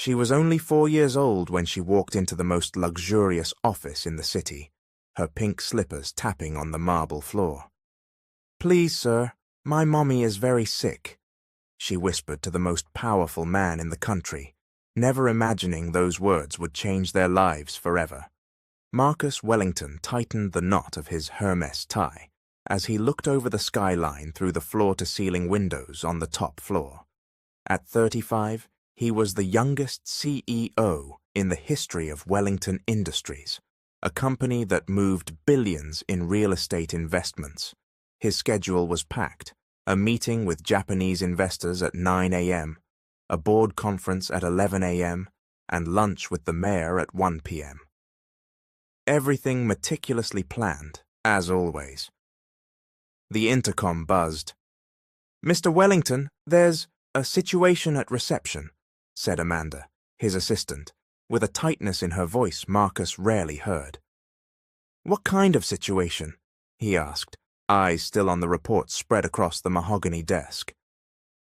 She was only 4 years old when she walked into the most luxurious office in the city, her pink slippers tapping on the marble floor. "Please, sir, my mommy is very sick," she whispered to the most powerful man in the country, never imagining those words would change their lives forever. Marcus Wellington tightened the knot of his Hermes tie as he looked over the skyline through the floor-to-ceiling windows on the top floor. At 35, he was the youngest CEO in the history of Wellington Industries, a company that moved billions in real estate investments. His schedule was packed: a meeting with Japanese investors at 9 a.m., a board conference at 11 a.m., and lunch with the mayor at 1 p.m. Everything meticulously planned, as always. The intercom buzzed. "Mr. Wellington, there's a situation at reception," said Amanda, his assistant, with a tightness in her voice Marcus rarely heard. "What kind of situation?" he asked, eyes still on the report spread across the mahogany desk.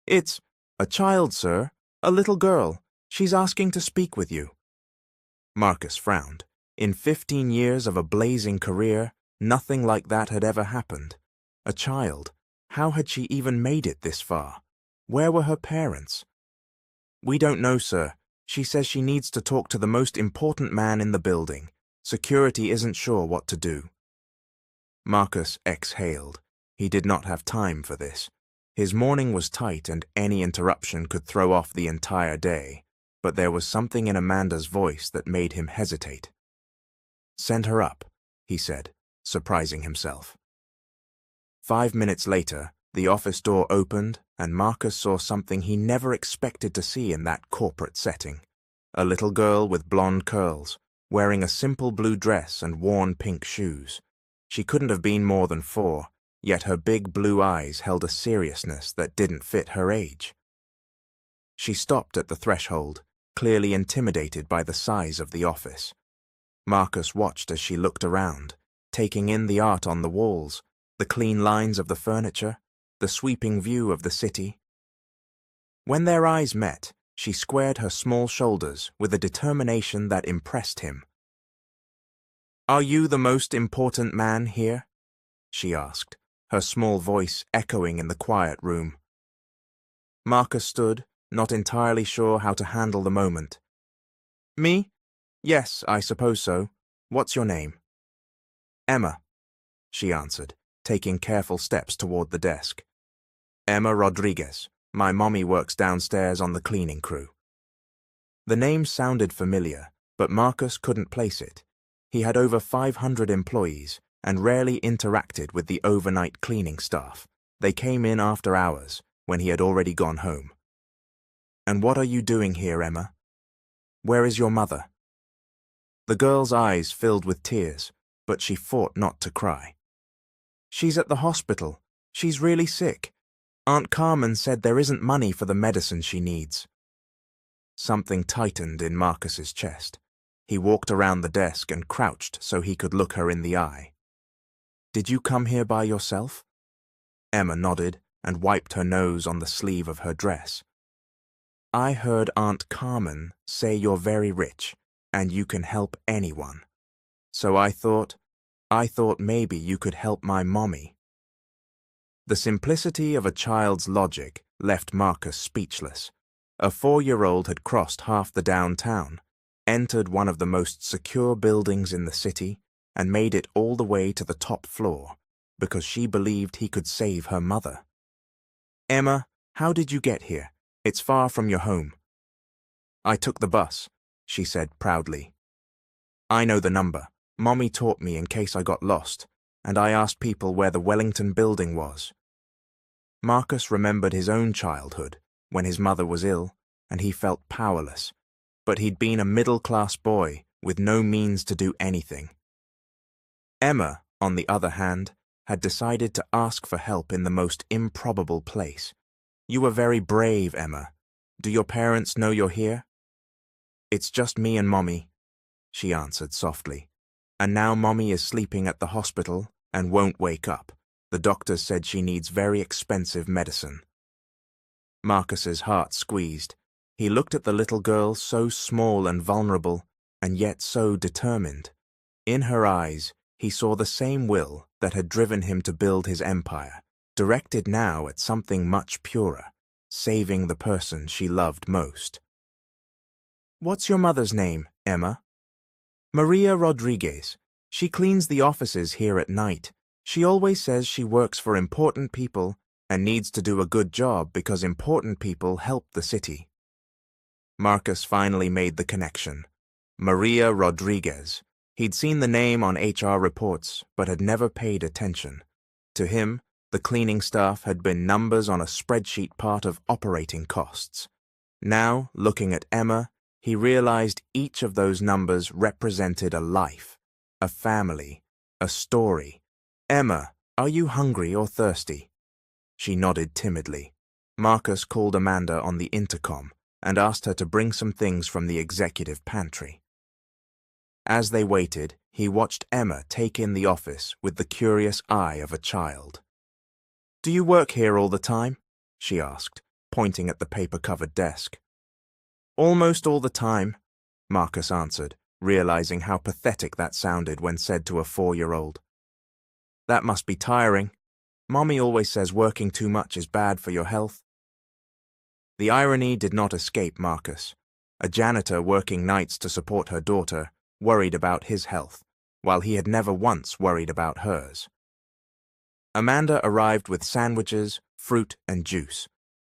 "It's a child, sir, a little girl. She's asking to speak with you." Marcus frowned. In 15 years of a blazing career, nothing like that had ever happened. A child. How had she even made it this far? Where were her parents? "We don't know, sir. She says she needs to talk to the most important man in the building. Security isn't sure what to do." Marcus exhaled. He did not have time for this. His morning was tight and any interruption could throw off the entire day, but there was something in Amanda's voice that made him hesitate. "Send her up," he said, surprising himself. 5 minutes later, the office door opened and Marcus saw something he never expected to see in that corporate setting. A little girl with blonde curls, wearing a simple blue dress and worn pink shoes. She couldn't have been more than 4, yet her big blue eyes held a seriousness that didn't fit her age. She stopped at the threshold, clearly intimidated by the size of the office. Marcus watched as she looked around, taking in the art on the walls, the clean lines of the furniture, the sweeping view of the city. When their eyes met, she squared her small shoulders with a determination that impressed him. "Are you the most important man here?" she asked, her small voice echoing in the quiet room. Marcus stood, not entirely sure how to handle the moment. "Me? Yes, I suppose so. What's your name?" "Emma," she answered, taking careful steps toward the desk. "Emma Rodriguez. My mommy works downstairs on the cleaning crew." The name sounded familiar, but Marcus couldn't place it. He had over 500 employees and rarely interacted with the overnight cleaning staff. They came in after hours, when he had already gone home. "And what are you doing here, Emma? Where is your mother?" The girl's eyes filled with tears, but she fought not to cry. "She's at the hospital. She's really sick. Aunt Carmen said there isn't money for the medicine she needs." Something tightened in Marcus's chest. He walked around the desk and crouched so he could look her in the eye. "Did you come here by yourself?" Emma nodded and wiped her nose on the sleeve of her dress. "I heard Aunt Carmen say you're very rich and you can help anyone. So I thought maybe you could help my mommy." The simplicity of a child's logic left Marcus speechless. A 4-year-old had crossed half the downtown, entered one of the most secure buildings in the city, and made it all the way to the top floor because she believed he could save her mother. "Emma, how did you get here? It's far from your home." "I took the bus," she said proudly. "I know the number. Mommy taught me in case I got lost, and I asked people where the Wellington building was." Marcus remembered his own childhood, when his mother was ill, and he felt powerless. But he'd been a middle-class boy with no means to do anything. Emma, on the other hand, had decided to ask for help in the most improbable place. "You were very brave, Emma. Do your parents know you're here?" "It's just me and Mommy," she answered softly. "And now Mommy is sleeping at the hospital and won't wake up. The doctor said she needs very expensive medicine." Marcus's heart squeezed. He looked at the little girl, so small and vulnerable, and yet so determined. In her eyes, he saw the same will that had driven him to build his empire, directed now at something much purer, saving the person she loved most. "What's your mother's name, Emma?" "Maria Rodriguez. She cleans the offices here at night. She always says she works for important people and needs to do a good job because important people help the city." Marcus finally made the connection. Maria Rodriguez. He'd seen the name on HR reports, but had never paid attention. To him, the cleaning staff had been numbers on a spreadsheet, part of operating costs. Now, looking at Emma, he realized each of those numbers represented a life, a family, a story. "Emma, are you hungry or thirsty?" She nodded timidly. Marcus called Amanda on the intercom and asked her to bring some things from the executive pantry. As they waited, he watched Emma take in the office with the curious eye of a child. "Do you work here all the time?" she asked, pointing at the paper-covered desk. "Almost all the time," Marcus answered, realizing how pathetic that sounded when said to a 4-year-old. "That must be tiring. Mommy always says working too much is bad for your health." The irony did not escape Marcus. A janitor working nights to support her daughter worried about his health, while he had never once worried about hers. Amanda arrived with sandwiches, fruit, and juice.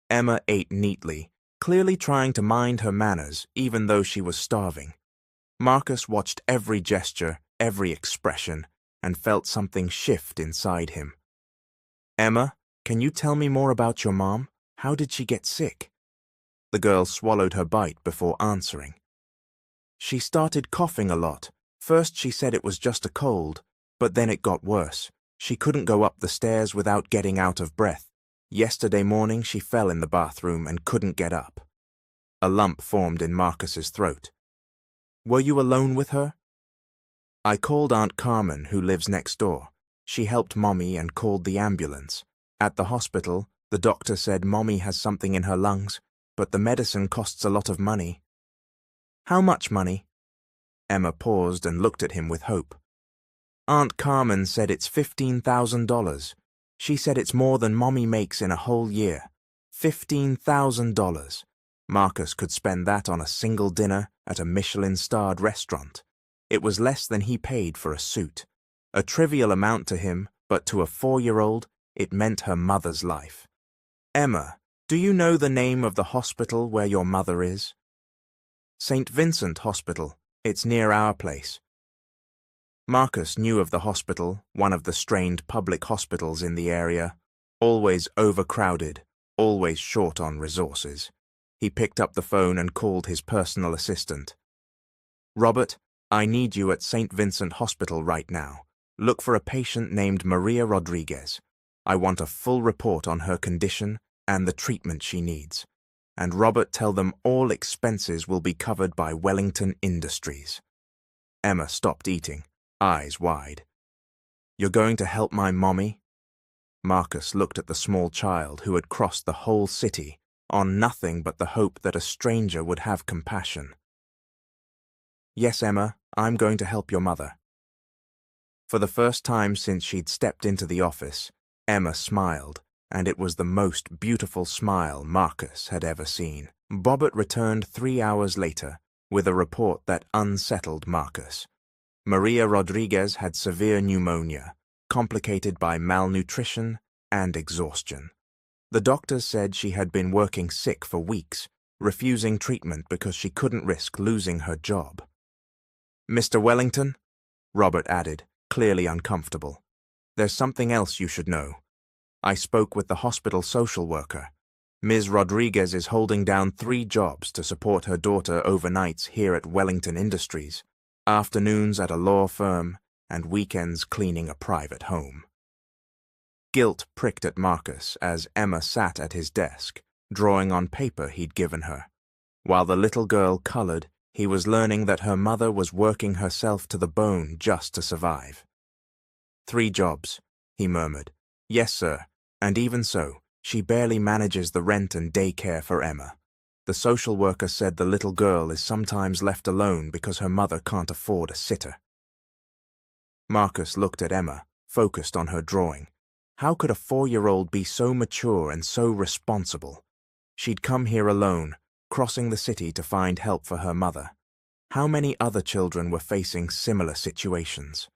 Emma ate neatly, clearly trying to mind her manners even though she was starving. Marcus watched every gesture, every expression, and felt something shift inside him. "Emma, can you tell me more about your mom? How did she get sick?" The girl swallowed her bite before answering. "She started coughing a lot. First she said it was just a cold, but then it got worse. She couldn't go up the stairs without getting out of breath. Yesterday morning she fell in the bathroom and couldn't get up." A lump formed in Marcus's throat. "Were you alone with her?" "I called Aunt Carmen, who lives next door. She helped Mommy and called the ambulance. At the hospital, the doctor said Mommy has something in her lungs, but the medicine costs a lot of money." "How much money?" Emma paused and looked at him with hope. "Aunt Carmen said it's $15,000. She said it's more than Mommy makes in a whole year. $15,000. Marcus could spend that on a single dinner at a Michelin-starred restaurant. It was less than he paid for a suit. A trivial amount to him, but to a 4-year-old, it meant her mother's life. "Emma, do you know the name of the hospital where your mother is?" "St. Vincent Hospital. It's near our place." Marcus knew of the hospital, one of the strained public hospitals in the area, always overcrowded, always short on resources. He picked up the phone and called his personal assistant. "Robert, I need you at St. Vincent Hospital right now. Look for a patient named Maria Rodriguez. I want a full report on her condition and the treatment she needs. And Robert, tell them all expenses will be covered by Wellington Industries." Emma stopped eating, eyes wide. "You're going to help my mommy?" Marcus looked at the small child who had crossed the whole city on nothing but the hope that a stranger would have compassion. "Yes, Emma, I'm going to help your mother." For the first time since she'd stepped into the office, Emma smiled, and it was the most beautiful smile Marcus had ever seen. Robert returned 3 hours later with a report that unsettled Marcus. Maria Rodriguez had severe pneumonia, complicated by malnutrition and exhaustion. The doctors said she had been working sick for weeks, refusing treatment because she couldn't risk losing her job. "Mr. Wellington," Robert added, clearly uncomfortable, "there's something else you should know. I spoke with the hospital social worker. Ms. Rodriguez is holding down 3 jobs to support her daughter overnights here at Wellington Industries, afternoons at a law firm, and weekends cleaning a private home." Guilt pricked at Marcus as Emma sat at his desk, drawing on paper he'd given her. While the little girl colored, he was learning that her mother was working herself to the bone just to survive. "3 jobs," he murmured. "Yes, sir, and even so, she barely manages the rent and daycare for Emma." The social worker said the little girl is sometimes left alone because her mother can't afford a sitter. Marcus looked at Emma, focused on her drawing. How could a 4-year-old be so mature and so responsible? She'd come here alone, crossing the city to find help for her mother. How many other children were facing similar situations?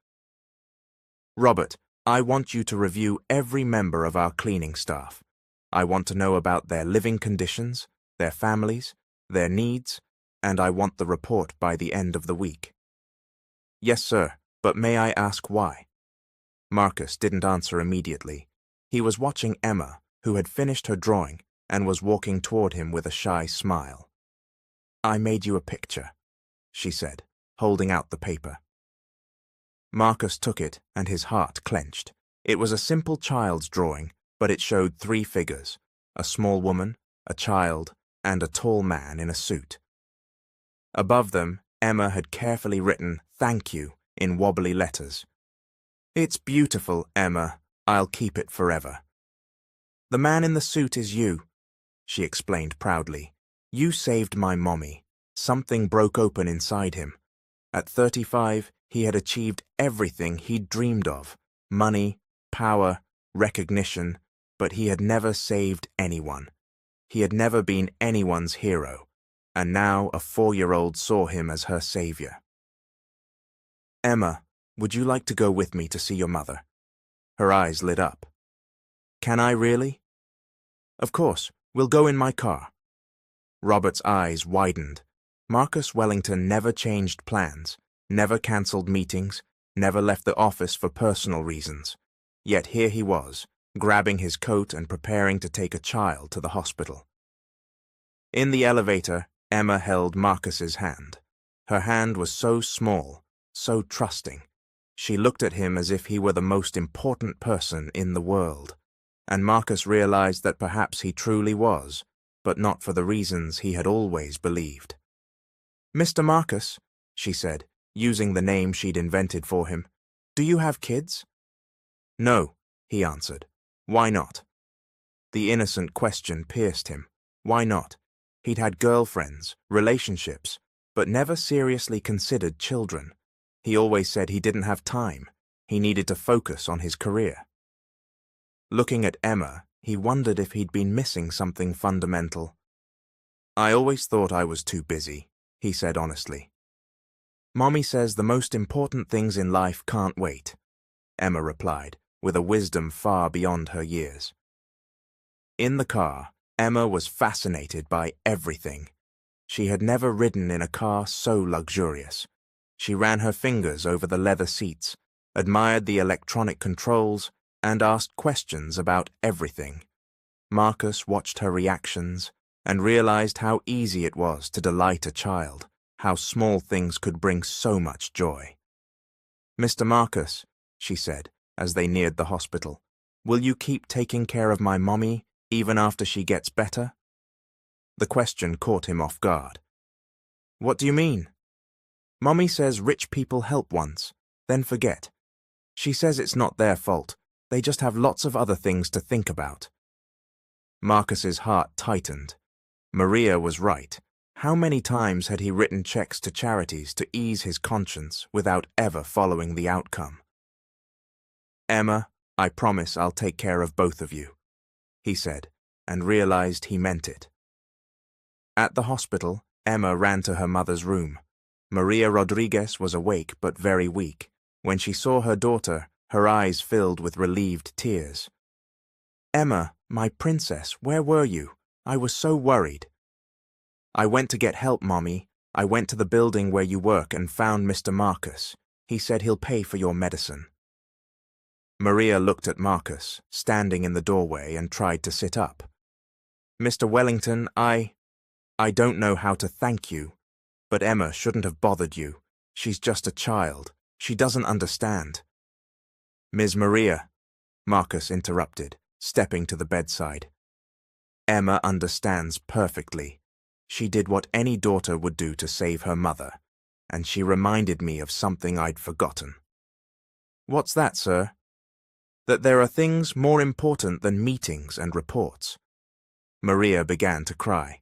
Robert, I want you to review every member of our cleaning staff. I want to know about their living conditions, their families, their needs, and I want the report by the end of the week. Yes, sir, but may I ask why? Marcus didn't answer immediately. He was watching Emma, who had finished her drawing and was walking toward him with a shy smile. I made you a picture, she said, holding out the paper. Marcus took it and his heart clenched. It was a simple child's drawing, but it showed 3 figures, a small woman, a child, and a tall man in a suit. Above them, Emma had carefully written, "Thank you," in wobbly letters. It's beautiful, Emma. I'll keep it forever. The man in the suit is you, she explained proudly. You saved my mommy. Something broke open inside him. At 35, he had achieved everything he'd dreamed of. Money, power, recognition, but he had never saved anyone. He had never been anyone's hero, and now a 4-year-old saw him as her savior. Emma, would you like to go with me to see your mother? Her eyes lit up. Can I really? Of course, we'll go in my car. Robert's eyes widened. Marcus Wellington never changed plans, never cancelled meetings, never left the office for personal reasons. Yet here he was, grabbing his coat and preparing to take a child to the hospital. In the elevator, Emma held Marcus's hand. Her hand was so small, so trusting. She looked at him as if he were the most important person in the world, and Marcus realized that perhaps he truly was, but not for the reasons he had always believed. Mr. Marcus, she said, using the name she'd invented for him, do you have kids? No, he answered. Why not? The innocent question pierced him. Why not? He'd had girlfriends, relationships, but never seriously considered children. He always said he didn't have time. He needed to focus on his career. Looking at Emma, he wondered if he'd been missing something fundamental. I always thought I was too busy, he said honestly. Mommy says the most important things in life can't wait, Emma replied, with a wisdom far beyond her years. In the car, Emma was fascinated by everything. She had never ridden in a car so luxurious. She ran her fingers over the leather seats, admired the electronic controls, and asked questions about everything. Marcus watched her reactions and realized how easy it was to delight a child, how small things could bring so much joy. Mr. Marcus, she said, as they neared the hospital, will you keep taking care of my mommy even after she gets better? The question caught him off guard. What do you mean? Mommy says rich people help once, then forget. She says it's not their fault. They just have lots of other things to think about. Marcus's heart tightened. Maria was right. How many times had he written checks to charities to ease his conscience without ever following the outcome? Emma, I promise I'll take care of both of you, he said, and realized he meant it. At the hospital, Emma ran to her mother's room. Maria Rodriguez was awake but very weak. When she saw her daughter, her eyes filled with relieved tears. Emma, my princess, where were you? I was so worried. I went to get help, Mommy. I went to the building where you work and found Mr. Marcus. He said he'll pay for your medicine. Maria looked at Marcus, standing in the doorway, and tried to sit up. Mr. Wellington, I don't know how to thank you. But Emma shouldn't have bothered you. She's just a child. She doesn't understand. Ms. Maria, Marcus interrupted, stepping to the bedside. Emma understands perfectly. She did what any daughter would do to save her mother, and she reminded me of something I'd forgotten. What's that, sir? That there are things more important than meetings and reports. Maria began to cry.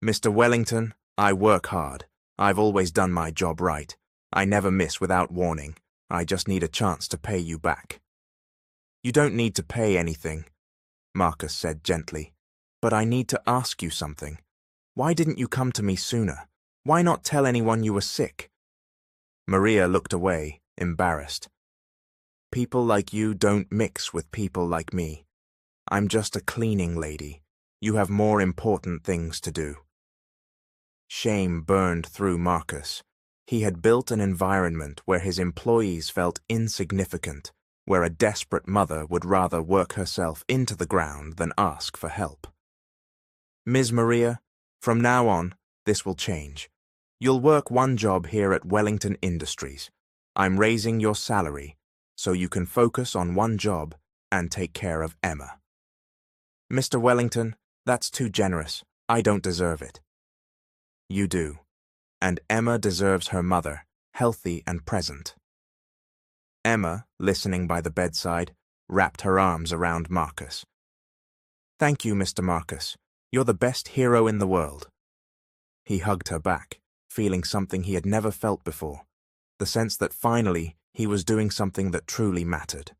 Mr. Wellington, I work hard. I've always done my job right. I never miss without warning. I just need a chance to pay you back. You don't need to pay anything, Marcus said gently. But I need to ask you something. Why didn't you come to me sooner? Why not tell anyone you were sick? Maria looked away, embarrassed. People like you don't mix with people like me. I'm just a cleaning lady. You have more important things to do. Shame burned through Marcus. He had built an environment where his employees felt insignificant, where a desperate mother would rather work herself into the ground than ask for help. Ms. Maria, from now on, this will change. You'll work one job here at Wellington Industries. I'm raising your salary, so you can focus on one job and take care of Emma. Mr. Wellington, that's too generous. I don't deserve it. You do. And Emma deserves her mother, healthy and present. Emma, listening by the bedside, wrapped her arms around Marcus. Thank you, Mr. Marcus. You're the best hero in the world. He hugged her back, feeling something he had never felt before, the sense that finally he was doing something that truly mattered.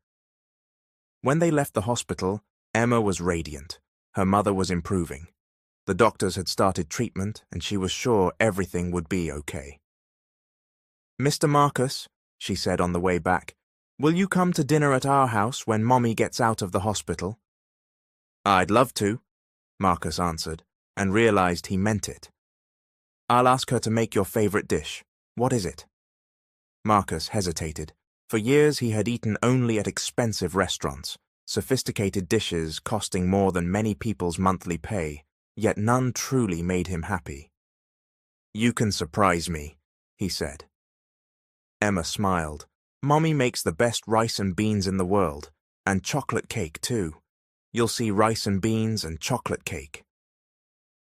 When they left the hospital, Emma was radiant. Her mother was improving. The doctors had started treatment, and she was sure everything would be okay. Mr. Marcus, she said on the way back, will you come to dinner at our house when Mommy gets out of the hospital? I'd love to, Marcus answered, and realized he meant it. I'll ask her to make your favorite dish. What is it? Marcus hesitated. For years he had eaten only at expensive restaurants, sophisticated dishes costing more than many people's monthly pay, yet none truly made him happy. You can surprise me, he said. Emma smiled. Mommy makes the best rice and beans in the world, and chocolate cake too. You'll see rice and beans and chocolate cake.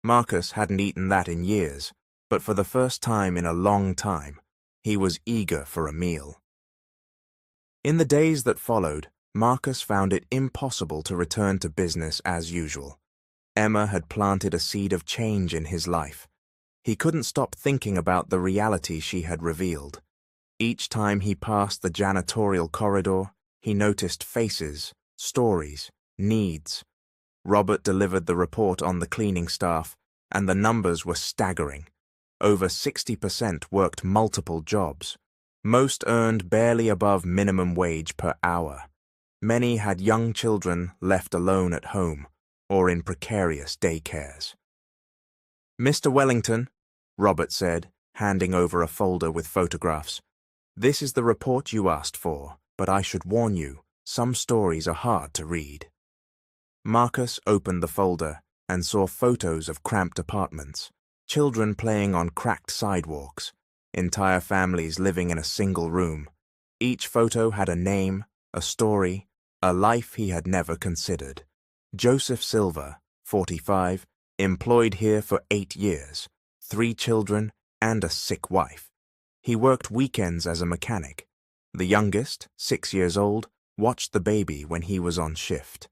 Marcus hadn't eaten that in years, but for the first time in a long time, he was eager for a meal. In the days that followed, Marcus found it impossible to return to business as usual. Emma had planted a seed of change in his life. He couldn't stop thinking about the reality she had revealed. Each time he passed the janitorial corridor, he noticed faces, stories, needs. Robert delivered the report on the cleaning staff, and the numbers were staggering. Over 60% worked multiple jobs. Most earned barely above minimum wage per hour. Many had young children left alone at home or in precarious daycares. Mr. Wellington, Robert said, handing over a folder with photographs. This is the report you asked for, but I should warn you, some stories are hard to read. Marcus opened the folder and saw photos of cramped apartments, children playing on cracked sidewalks, entire families living in a single room. Each photo had a name, a story, a life he had never considered. Joseph Silver, 45, employed here for 8 years, 3 children and a sick wife. He worked weekends as a mechanic. The youngest, 6 years old, watched the baby when he was on shift.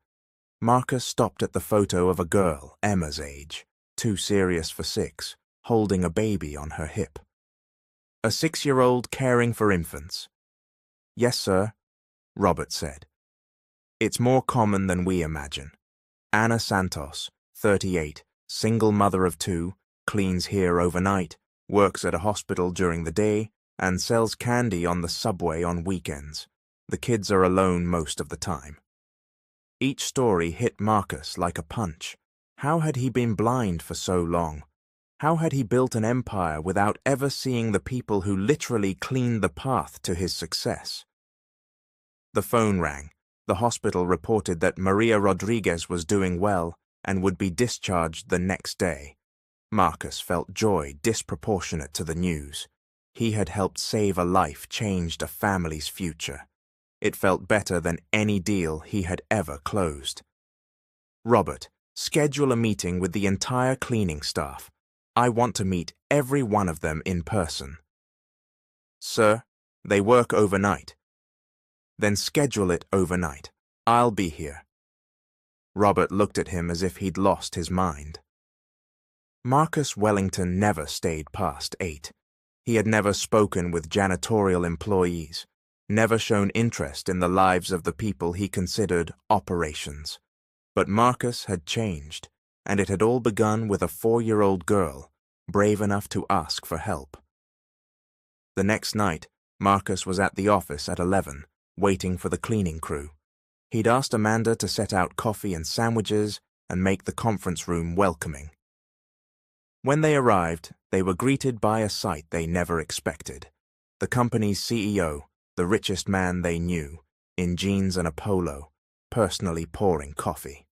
Marcus stopped at the photo of a girl, Emma's age, too serious for 6, holding a baby on her hip. A 6-year-old caring for infants. Yes, sir, Robert said. It's more common than we imagine. Anna Santos, 38, single mother of 2, cleans here overnight, works at a hospital during the day, and sells candy on the subway on weekends. The kids are alone most of the time. Each story hit Marcus like a punch. How had he been blind for so long? How had he built an empire without ever seeing the people who literally cleaned the path to his success? The phone rang. The hospital reported that Maria Rodriguez was doing well and would be discharged the next day. Marcus felt joy disproportionate to the news. He had helped save a life, changed a family's future. It felt better than any deal he had ever closed. Robert, schedule a meeting with the entire cleaning staff. I want to meet every one of them in person. Sir, they work overnight. Then schedule it overnight. I'll be here. Robert looked at him as if he'd lost his mind. Marcus Wellington never stayed past 8. He had never spoken with janitorial employees, never shown interest in the lives of the people he considered operations. But Marcus had changed, and it had all begun with a 4-year-old girl, brave enough to ask for help. The next night, Marcus was at the office at 11, waiting for the cleaning crew. He'd asked Amanda to set out coffee and sandwiches and make the conference room welcoming. When they arrived, they were greeted by a sight they never expected. The company's CEO, the richest man they knew, in jeans and a polo, personally pouring coffee.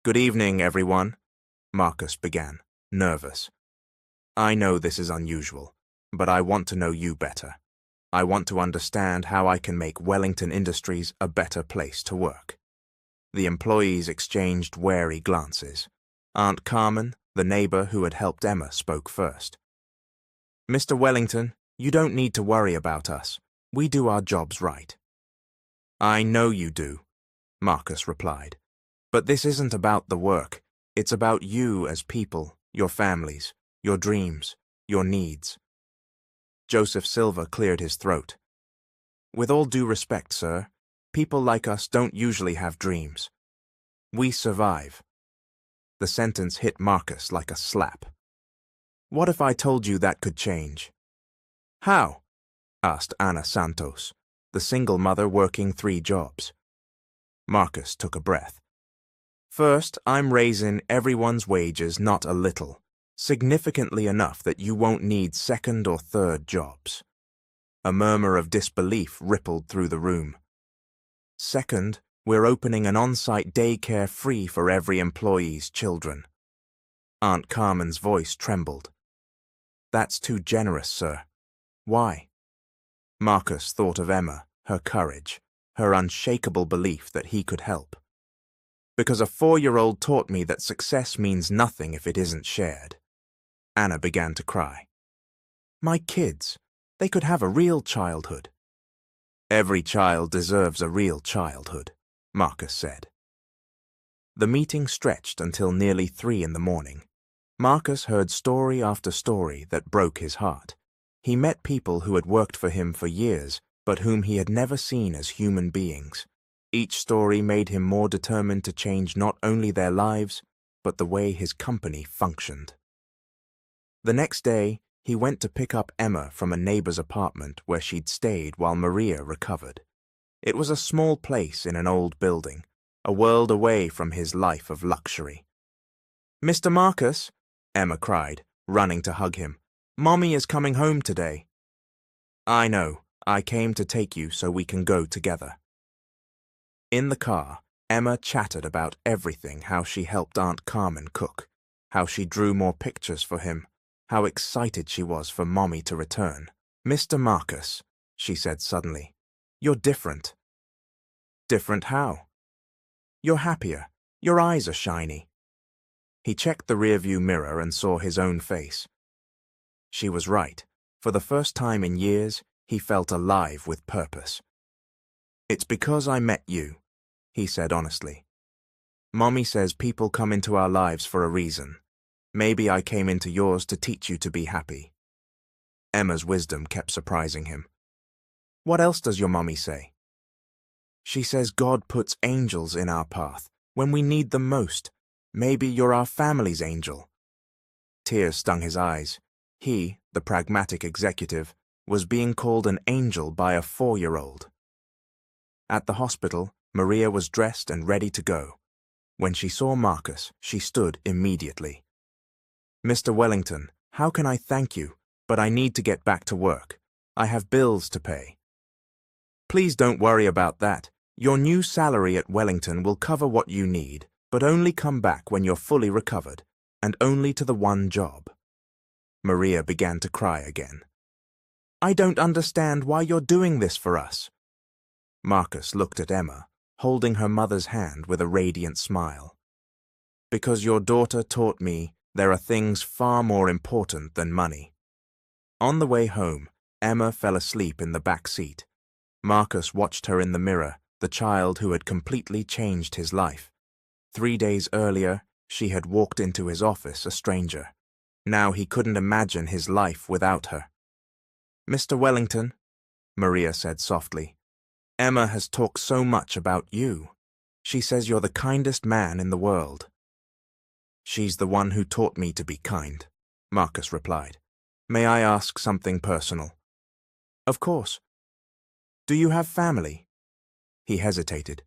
"Good evening, everyone," Marcus began, nervous. "I know this is unusual, but I want to know you better. I want to understand how I can make Wellington Industries a better place to work." The employees exchanged wary glances. Aunt Carmen, the neighbor who had helped Emma, spoke first. "Mr. Wellington, you don't need to worry about us. We do our jobs right." "I know you do," Marcus replied. "But this isn't about the work. It's about you as people, your families, your dreams, your needs." Joseph Silver cleared his throat. "With all due respect, sir, people like us don't usually have dreams. We survive." The sentence hit Marcus like a slap. "What if I told you that could change?" "How?" asked Ana Santos, the single mother working 3 jobs. Marcus took a breath. "First, I'm raising everyone's wages not a little, significantly enough that you won't need 2nd or 3rd jobs." A murmur of disbelief rippled through the room. "Second, we're opening an on-site daycare free for every employee's children." Aunt Carmen's voice trembled. "That's too generous, sir. Why?" Marcus thought of Emma, her courage, her unshakable belief that he could help. "Because a 4-year-old taught me that success means nothing if it isn't shared." Anna began to cry. "My kids, they could have a real childhood." "Every child deserves a real childhood," Marcus said. The meeting stretched until nearly 3 in the morning. Marcus heard story after story that broke his heart. He met people who had worked for him for years, but whom he had never seen as human beings. Each story made him more determined to change not only their lives, but the way his company functioned. The next day, he went to pick up Emma from a neighbor's apartment where she'd stayed while Maria recovered. It was a small place in an old building, a world away from his life of luxury. "Mr. Marcus," Emma cried, running to hug him, "Mommy is coming home today." "I know. I came to take you so we can go together." In the car, Emma chattered about everything: how she helped Aunt Carmen cook, how she drew more pictures for him, how excited she was for Mommy to return. "Mr. Marcus," she said suddenly, "you're different." "Different how?" "You're happier. Your eyes are shiny." He checked the rearview mirror and saw his own face. She was right. For the first time in years, he felt alive with purpose. "It's because I met you," he said honestly. "Mommy says people come into our lives for a reason. Maybe I came into yours to teach you to be happy." Emma's wisdom kept surprising him. "What else does your mommy say?" "She says God puts angels in our path when we need them most. Maybe you're our family's angel." Tears stung his eyes. He, the pragmatic executive, was being called an angel by a 4-year-old. At the hospital, Maria was dressed and ready to go. When she saw Marcus, she stood immediately. "Mr. Wellington, how can I thank you? But I need to get back to work. I have bills to pay." "Please don't worry about that. Your new salary at Wellington will cover what you need, but only come back when you're fully recovered, and only to the one job." Maria began to cry again. "I don't understand why you're doing this for us." Marcus looked at Emma, holding her mother's hand with a radiant smile. "Because your daughter taught me there are things far more important than money." On the way home, Emma fell asleep in the back seat. Marcus watched her in the mirror, the child who had completely changed his life. 3 days earlier, She had walked into his office a stranger. Now he couldn't imagine his life without her. "Mr. Wellington," Maria said softly, "Emma has talked so much about you. She says you're the kindest man in the world." "She's the one who taught me to be kind," Marcus replied. "May I ask something personal?" "Of course." "Do you have family?" He hesitated.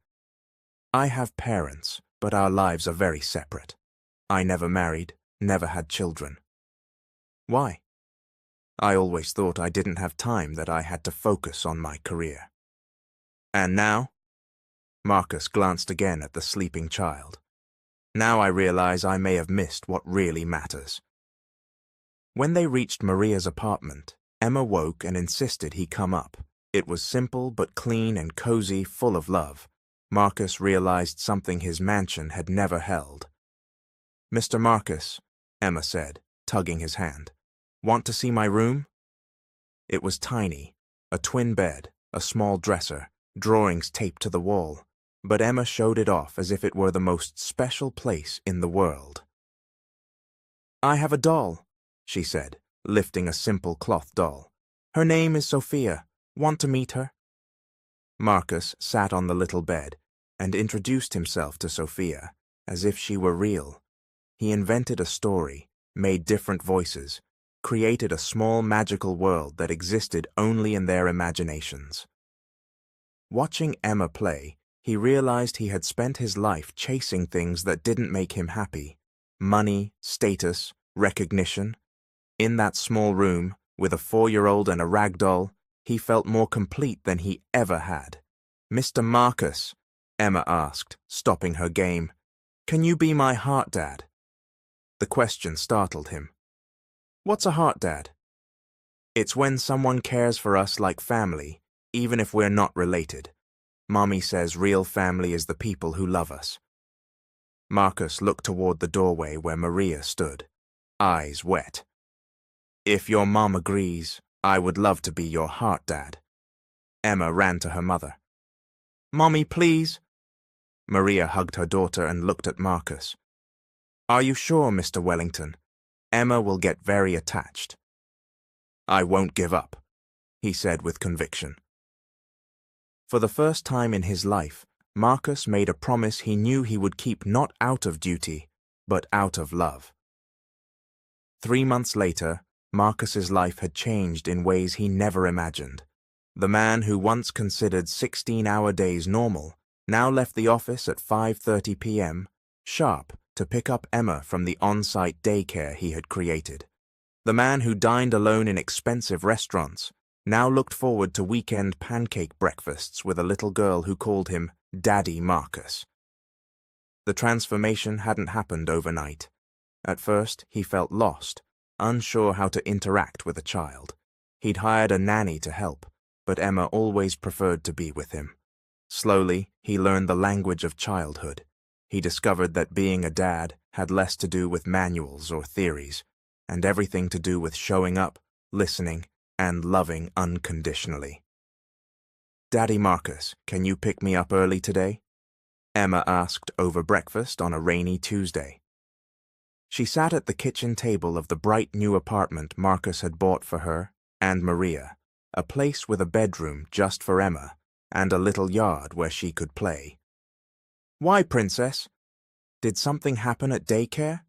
"I have parents, but our lives are very separate. I never married, never had children." "Why?" "I always thought I didn't have time, that I had to focus on my career." "And now?" Marcus glanced again at the sleeping child. "Now I realize I may have missed what really matters." When they reached Maria's apartment, Emma woke and insisted he come up. It was simple but clean and cozy, full of love. Marcus realized something his mansion had never held. "Mr. Marcus," Emma said, tugging his hand, "want to see my room?" It was tiny, a twin bed, a small dresser, drawings taped to the wall, but Emma showed it off as if it were the most special place in the world. "I have a doll," she said, lifting a simple cloth doll. "Her name is Sophia. Want to meet her?" Marcus sat on the little bed and introduced himself to Sophia, as if she were real. He invented a story, made different voices, created a small magical world that existed only in their imaginations. Watching Emma play, he realized he had spent his life chasing things that didn't make him happy: money, status, recognition. In that small room, with a 4-year-old and a rag doll, he felt more complete than he ever had. "Mr. Marcus," Emma asked, stopping her game, "can you be my heart dad?" The question startled him. "What's a heart dad?" "It's when someone cares for us like family, even if we're not related. Mommy says real family is the people who love us." Marcus looked toward the doorway where Maria stood, eyes wet. "If your mom agrees, I would love to be your heart dad." Emma ran to her mother. "Mommy, please." Maria hugged her daughter and looked at Marcus. "Are you sure, Mr. Wellington? Emma will get very attached." "I won't give up," he said with conviction. For the first time in his life, Marcus made a promise he knew he would keep, not out of duty, but out of love. 3 months later, Marcus's life had changed in ways he never imagined. The man who once considered 16-hour days normal now left the office at 5:30 p.m. sharp to pick up Emma from the on-site daycare he had created. The man who dined alone in expensive restaurants now looked forward to weekend pancake breakfasts with a little girl who called him Daddy Marcus. The transformation hadn't happened overnight. At first, he felt lost, unsure how to interact with a child. He'd hired a nanny to help, but Emma always preferred to be with him. Slowly, he learned the language of childhood. He discovered that being a dad had less to do with manuals or theories, and everything to do with showing up, listening, and loving unconditionally. "Daddy Marcus, can you pick me up early today?" Emma asked over breakfast on a rainy Tuesday. She sat at the kitchen table of the bright new apartment Marcus had bought for her and Maria, a place with a bedroom just for Emma and a little yard where she could play. "Why, Princess? Did something happen at daycare?"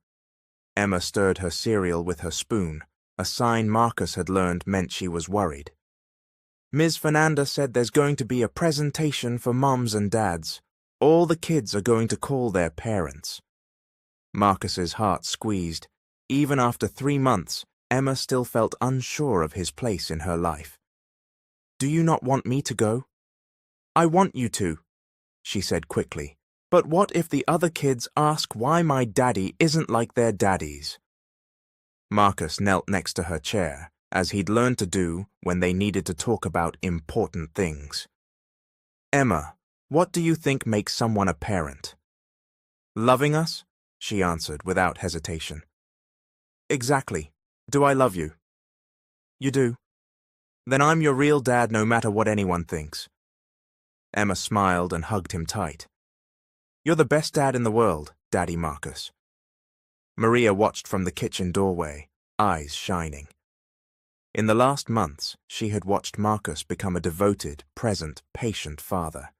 Emma stirred her cereal with her spoon, a sign Marcus had learned meant she was worried. "Ms. Fernanda said there's going to be a presentation for moms and dads. All the kids are going to call their parents." Marcus's heart squeezed. Even after 3 months, Emma still felt unsure of his place in her life. "Do you not want me to go?" "I want you to," she said quickly. "But what if the other kids ask why my daddy isn't like their daddies?" Marcus knelt next to her chair, as he'd learned to do when they needed to talk about important things. "Emma, what do you think makes someone a parent?" "Loving us," she answered without hesitation. "Exactly. Do I love you?" "You do." "Then I'm your real dad no matter what anyone thinks." Emma smiled and hugged him tight. "You're the best dad in the world, Daddy Marcus. Maria watched from the kitchen doorway, eyes shining. In the last months, she had watched Marcus become a devoted, present, patient father.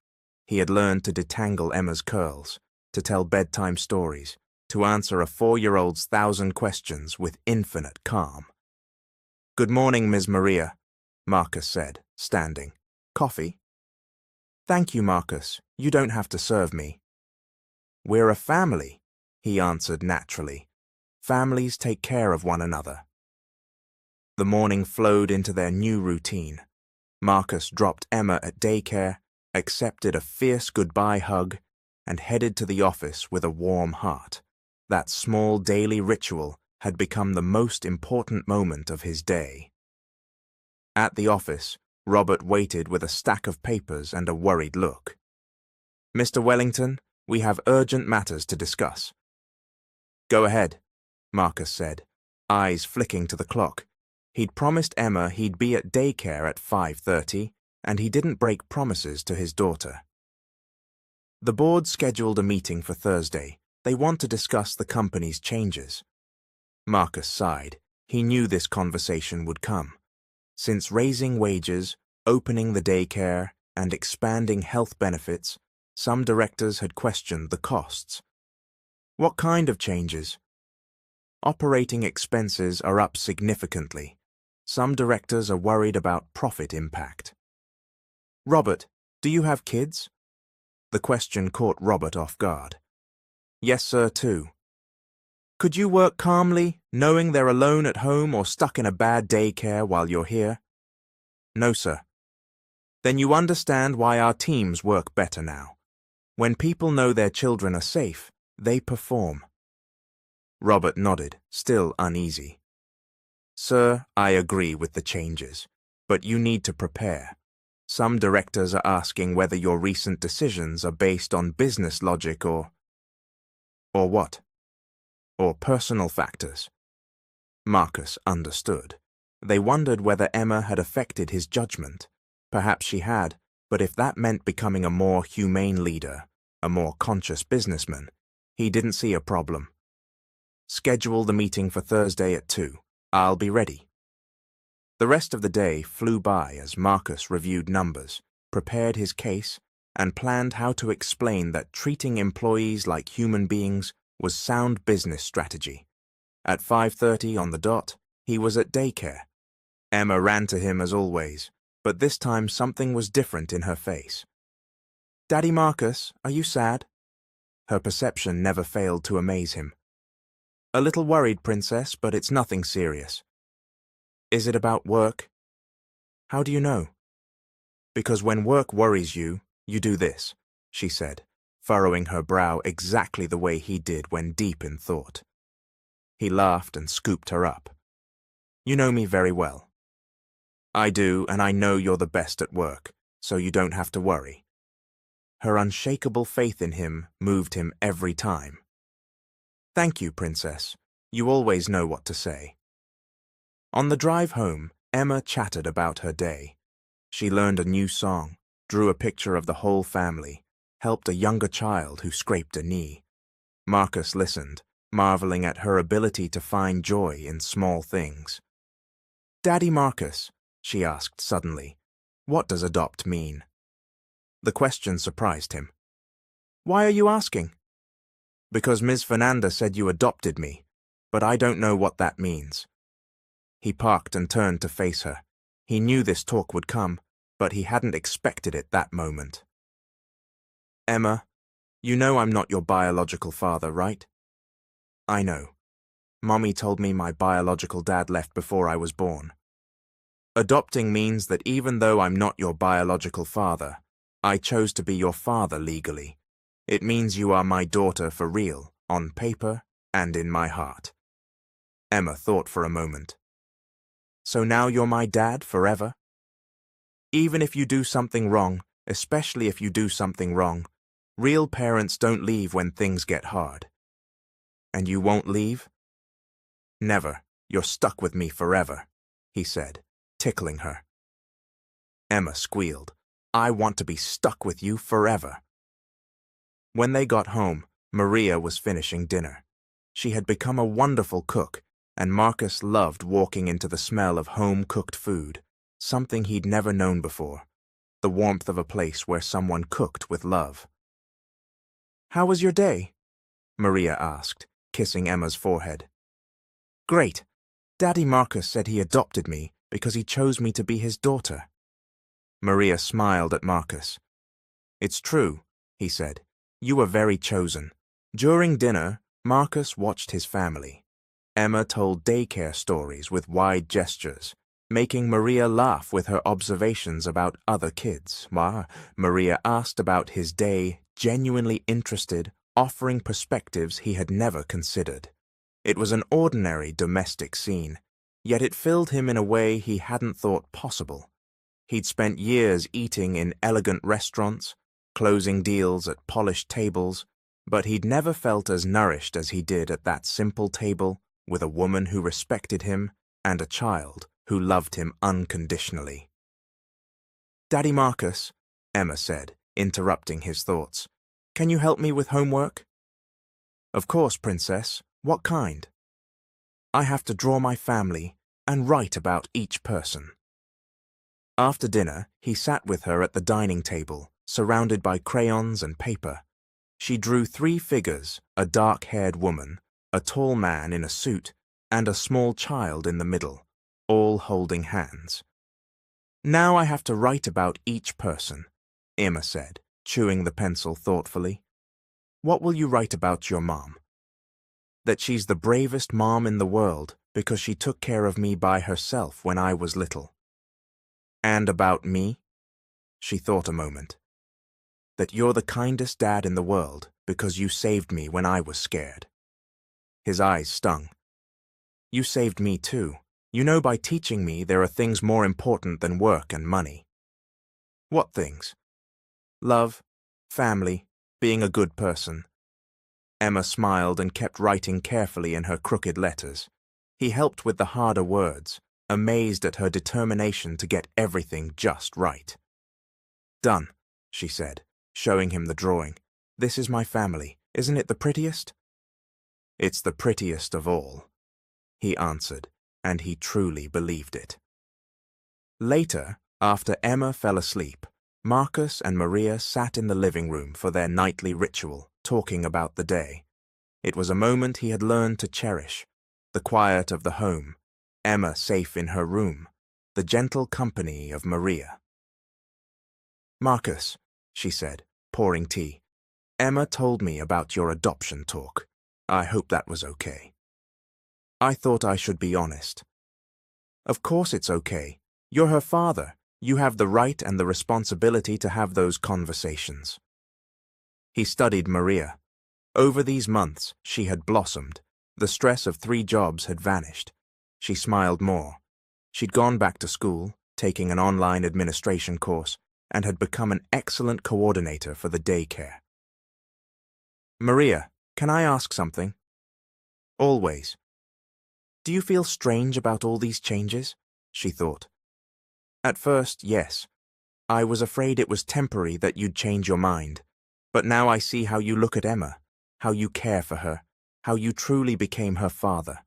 He had learned to detangle Emma's curls, to tell bedtime stories, to answer a 4-year-old's 1,000 questions with infinite calm. "Good morning, Ms. Maria," Marcus said, standing. "Coffee?" "Thank you, Marcus. You don't have to serve me." "We're a family," he answered naturally. "Families take care of one another." The morning flowed into their new routine. Marcus dropped Emma at daycare, accepted a fierce goodbye hug, and headed to the office with a warm heart. That small daily ritual had become the most important moment of his day. At the office, Robert waited with a stack of papers and a worried look. "Mr. Wellington, we have urgent matters to discuss." "Go ahead," Marcus said, eyes flicking to the clock. He'd promised Emma he'd be at daycare at 5:30, and he didn't break promises to his daughter. The board scheduled a meeting for Thursday. They want to discuss the company's changes. Marcus sighed. He knew this conversation would come. Since raising wages, opening the daycare, and expanding health benefits, some directors had questioned the costs. What kind of changes? Operating expenses are up significantly. Some directors are worried about profit impact. "Robert, do you have kids?" The question caught Robert off guard. "Yes, sir, too." "Could you work calmly, knowing they're alone at home or stuck in a bad daycare while you're here?" "No, sir." "Then you understand why our teams work better now. When people know their children are safe, they perform." Robert nodded, still uneasy. "Sir, I agree with the changes, but you need to prepare. Some directors are asking whether your recent decisions are based on business logic or what? Or personal factors." Marcus understood. They wondered whether Emma had affected his judgment. Perhaps she had, but if that meant becoming a more humane leader, a more conscious businessman, he didn't see a problem. "Schedule the meeting for Thursday at 2. I'll be ready." The rest of the day flew by as Marcus reviewed numbers, prepared his case, and planned how to explain that treating employees like human beings was sound business strategy. At 5:30 on the dot, he was at daycare. Emma ran to him as always, but this time something was different in her face. "Daddy Marcus, are you sad?" Her perception never failed to amaze him. "A little worried, Princess, but it's nothing serious." "Is it about work?" "How do you know?" "Because when work worries you, you do this," she said, furrowing her brow exactly the way he did when deep in thought. He laughed and scooped her up. "You know me very well." "I do, and I know you're the best at work, so you don't have to worry." Her unshakable faith in him moved him every time. "Thank you, Princess. You always know what to say." On the drive home, Emma chattered about her day. She learned a new song, drew a picture of the whole family, helped a younger child who scraped a knee. Marcus listened, marveling at her ability to find joy in small things. "Daddy Marcus," she asked suddenly, "what does adopt mean?" The question surprised him. "Why are you asking?" "Because Ms. Fernanda said you adopted me, but I don't know what that means." He parked and turned to face her. He knew this talk would come, but he hadn't expected it that moment. "Emma, you know I'm not your biological father, right?" "I know. Mommy told me my biological dad left before I was born." "Adopting means that even though I'm not your biological father, I chose to be your father legally. It means you are my daughter for real, on paper and in my heart." Emma thought for a moment. "So now you're my dad forever?" "Even if you do something wrong, especially if you do something wrong, real parents don't leave when things get hard." "And you won't leave?" "Never. You're stuck with me forever," he said, tickling her. Emma squealed. "I want to be stuck with you forever." When they got home, Maria was finishing dinner. She had become a wonderful cook, and Marcus loved walking into the smell of home-cooked food, something he'd never known before, the warmth of a place where someone cooked with love. "How was your day?" Maria asked, kissing Emma's forehead. "Great. Daddy Marcus said he adopted me because he chose me to be his daughter." Maria smiled at Marcus. "It's true," he said. "You were very chosen." During dinner, Marcus watched his family. Emma told daycare stories with wide gestures, making Maria laugh with her observations about other kids. Maria asked about his day, genuinely interested, offering perspectives he had never considered. It was an ordinary domestic scene, yet it filled him in a way he hadn't thought possible. He'd spent years eating in elegant restaurants, closing deals at polished tables, but he'd never felt as nourished as he did at that simple table with a woman who respected him and a child who loved him unconditionally. "Daddy Marcus," Emma said, interrupting his thoughts, "can you help me with homework?" "Of course, Princess. What kind?" "I have to draw my family and write about each person." After dinner, he sat with her at the dining table, surrounded by crayons and paper. She drew 3 figures, a dark-haired woman, a tall man in a suit, and a small child in the middle, all holding hands. "Now I have to write about each person," Emma said, chewing the pencil thoughtfully. "What will you write about your mom?" "That she's the bravest mom in the world because she took care of me by herself when I was little." "And about me?" She thought a moment. "That you're the kindest dad in the world because you saved me when I was scared." His eyes stung. "You saved me too. You know, by teaching me there are things more important than work and money." "What things?" "Love, family, being a good person." Emma smiled and kept writing carefully in her crooked letters. He helped with the harder words, amazed at her determination to get everything just right. "Done," she said, showing him the drawing. "This is my family. Isn't it the prettiest?" "It's the prettiest of all," he answered, and he truly believed it. Later, after Emma fell asleep, Marcus and Maria sat in the living room for their nightly ritual, talking about the day. It was a moment he had learned to cherish, the quiet of the home, Emma safe in her room, the gentle company of Maria. "Marcus," she said, pouring tea, "Emma told me about your adoption talk. I hope that was okay." "I thought I should be honest." "Of course it's okay. You're her father. You have the right and the responsibility to have those conversations." He studied Maria. Over these months, she had blossomed. The stress of 3 jobs had vanished. She smiled more. She'd gone back to school, taking an online administration course, and had become an excellent coordinator for the daycare. "Maria, can I ask something?" "Always." "Do you feel strange about all these changes?" she thought. "At first, yes. I was afraid it was temporary, that you'd change your mind. But now I see how you look at Emma, how you care for her, how you truly became her father.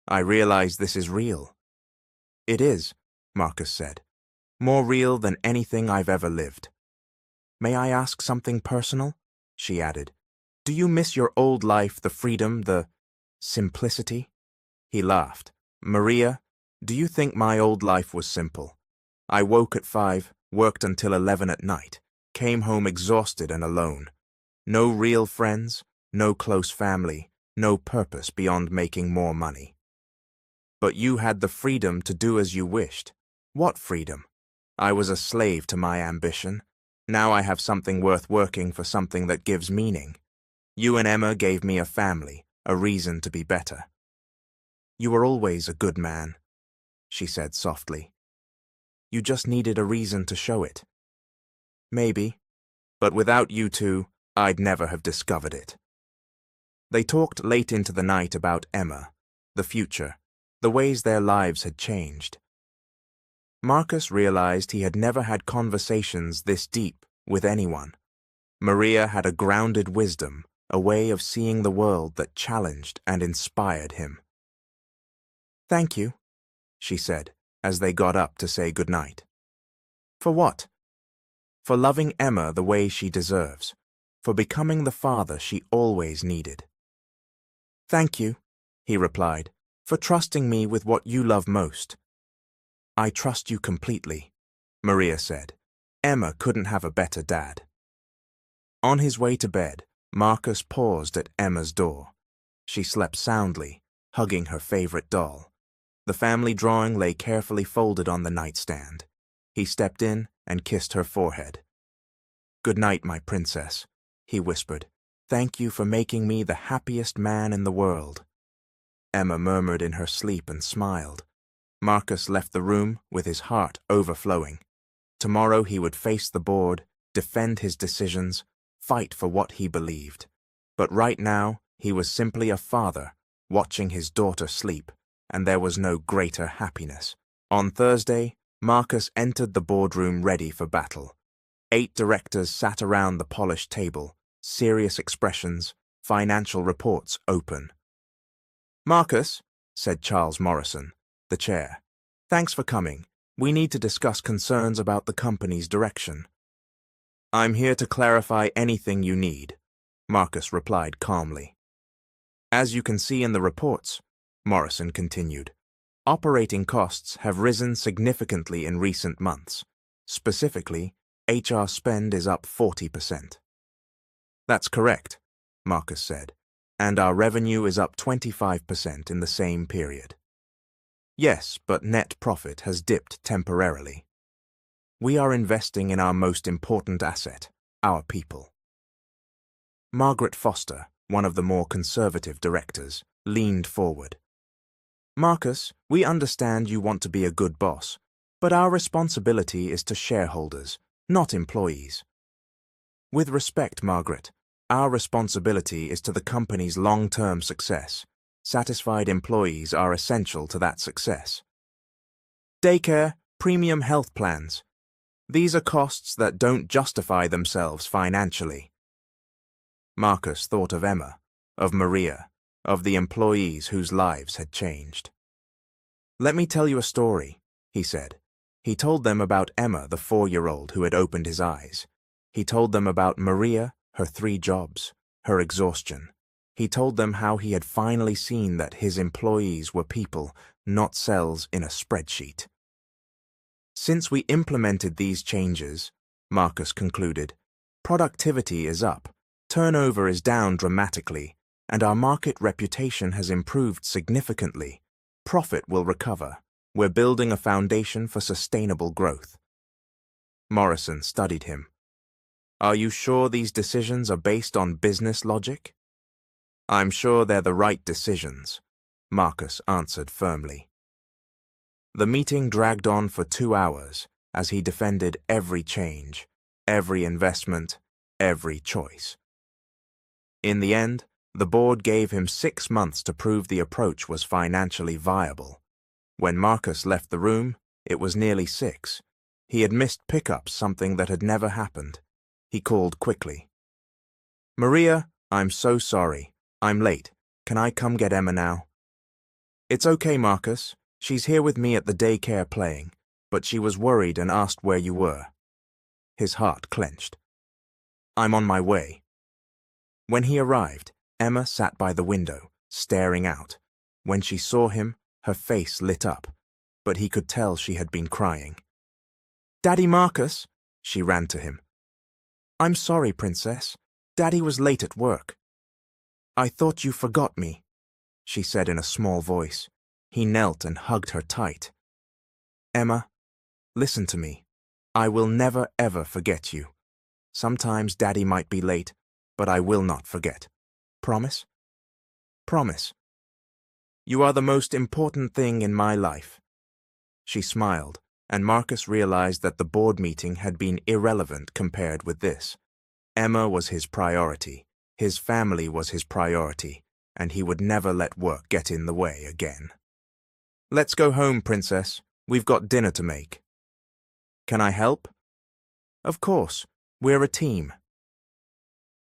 I realize this is real." "It is," Marcus said. "More real than anything I've ever lived." "May I ask something personal?" she added. "Do you miss your old life, the freedom, the simplicity?" He laughed. "Maria, do you think my old life was simple? I woke at 5, worked until 11 at night, came home exhausted and alone. No real friends, no close family, no purpose beyond making more money. But you had the freedom to do as you wished. What freedom? I was a slave to my ambition. Now I have something worth working for, something that gives meaning. You and Emma gave me a family, a reason to be better." "You were always a good man," she said softly. "You just needed a reason to show it." "Maybe, but without you two, I'd never have discovered it." They talked late into the night about Emma, the future, the ways their lives had changed. Marcus realized he had never had conversations this deep with anyone. Maria had a grounded wisdom, a way of seeing the world that challenged and inspired him. "Thank you," she said, as they got up to say goodnight. "For what?" "For loving Emma the way she deserves, for becoming the father she always needed." "Thank you," he replied, "for trusting me with what you love most." "I trust you completely," Maria said. "Emma couldn't have a better dad." On his way to bed, Marcus paused at Emma's door. She slept soundly, hugging her favorite doll. The family drawing lay carefully folded on the nightstand. He stepped in and kissed her forehead. "Good night, my princess," he whispered. "Thank you for making me the happiest man in the world." Emma murmured in her sleep and smiled. Marcus left the room with his heart overflowing. Tomorrow he would face the board, defend his decisions, fight for what he believed. But right now, he was simply a father, watching his daughter sleep, and there was no greater happiness. On Thursday, Marcus entered the boardroom ready for battle. 8 directors sat around the polished table, serious expressions, financial reports open. "Marcus," said Charles Morrison, the chair, "thanks for coming. We need to discuss concerns about the company's direction." "I'm here to clarify anything you need," Marcus replied calmly. "As you can see in the reports," Morrison continued, "operating costs have risen significantly in recent months. Specifically, HR spend is up 40%. "That's correct," Marcus said, "and our revenue is up 25% in the same period." "Yes, but net profit has dipped temporarily. We are investing in our most important asset, our people." Margaret Foster, one of the more conservative directors, leaned forward. "Marcus, we understand you want to be a good boss, but our responsibility is to shareholders, not employees." "With respect, Margaret, our responsibility is to the company's long-term success. Satisfied employees are essential to that success." "Daycare, premium health plans. These are costs that don't justify themselves financially." Marcus thought of Emma, of Maria, of the employees whose lives had changed. "Let me tell you a story," he said. He told them about Emma, the 4-year-old who had opened his eyes. He told them about Maria, her 3 jobs, her exhaustion. He told them how he had finally seen that his employees were people, not cells in a spreadsheet. "Since we implemented these changes," Marcus concluded, "productivity is up, turnover is down dramatically, and our market reputation has improved significantly. Profit will recover. We're building a foundation for sustainable growth." Morrison studied him. "Are you sure these decisions are based on business logic?" "I'm sure they're the right decisions," Marcus answered firmly. The meeting dragged on for 2 hours as he defended every change, every investment, every choice. In the end, the board gave him 6 months to prove the approach was financially viable. When Marcus left the room, it was nearly 6. He had missed pickups, something that had never happened. He called quickly. "Maria, I'm so sorry. I'm late. Can I come get Emma now?" "It's okay, Marcus. She's here with me at the daycare playing, but she was worried and asked where you were." His heart clenched. "I'm on my way." When he arrived, Emma sat by the window, staring out. When she saw him, her face lit up, but he could tell she had been crying. "Daddy Marcus," she ran to him. "I'm sorry, Princess. Daddy was late at work." "I thought you forgot me," she said in a small voice. He knelt and hugged her tight. "Emma, listen to me. I will never ever forget you. Sometimes Daddy might be late, but I will not forget. Promise?" "Promise." "You are the most important thing in my life." She smiled, and Marcus realized that the board meeting had been irrelevant compared with this. Emma was his priority, his family was his priority, and he would never let work get in the way again. "Let's go home, Princess. We've got dinner to make." "Can I help?" "Of course. We're a team."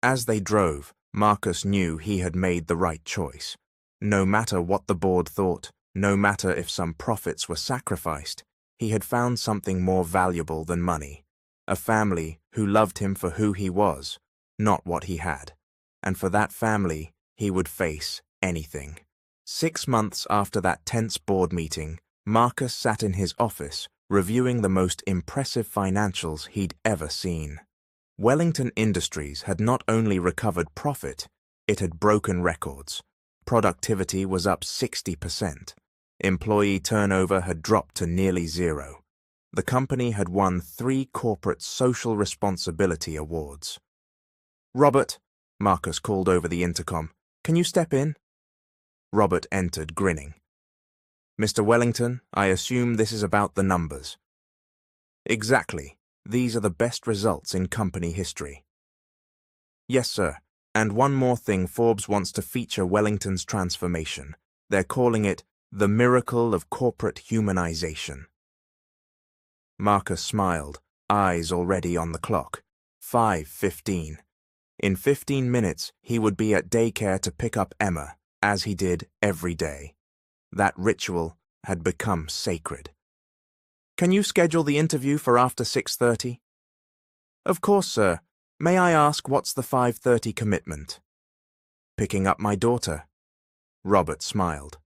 As they drove, Marcus knew he had made the right choice. No matter what the board thought, no matter if some profits were sacrificed, he had found something more valuable than money. A family who loved him for who he was, not what he had. And for that family, he would face anything. 6 months after that tense board meeting, Marcus sat in his office, reviewing the most impressive financials he'd ever seen. Wellington Industries had not only recovered profit, it had broken records. Productivity was up 60%. Employee turnover had dropped to nearly zero. The company had won 3 corporate social responsibility awards. "Robert," Marcus called over the intercom, "can you step in?" Robert entered, grinning. "Mr. Wellington, I assume this is about the numbers." "Exactly. These are the best results in company history." "Yes, sir. And one more thing, Forbes wants to feature Wellington's transformation. They're calling it the miracle of corporate humanization." Marcus smiled, eyes already on the clock. 5:15. In 15 minutes, he would be at daycare to pick up Emma, as he did every day. That ritual had become sacred. "Can you schedule the interview for after 6:30? "Of course, sir. May I ask what's the 5:30 commitment?" "Picking up my daughter." Robert smiled.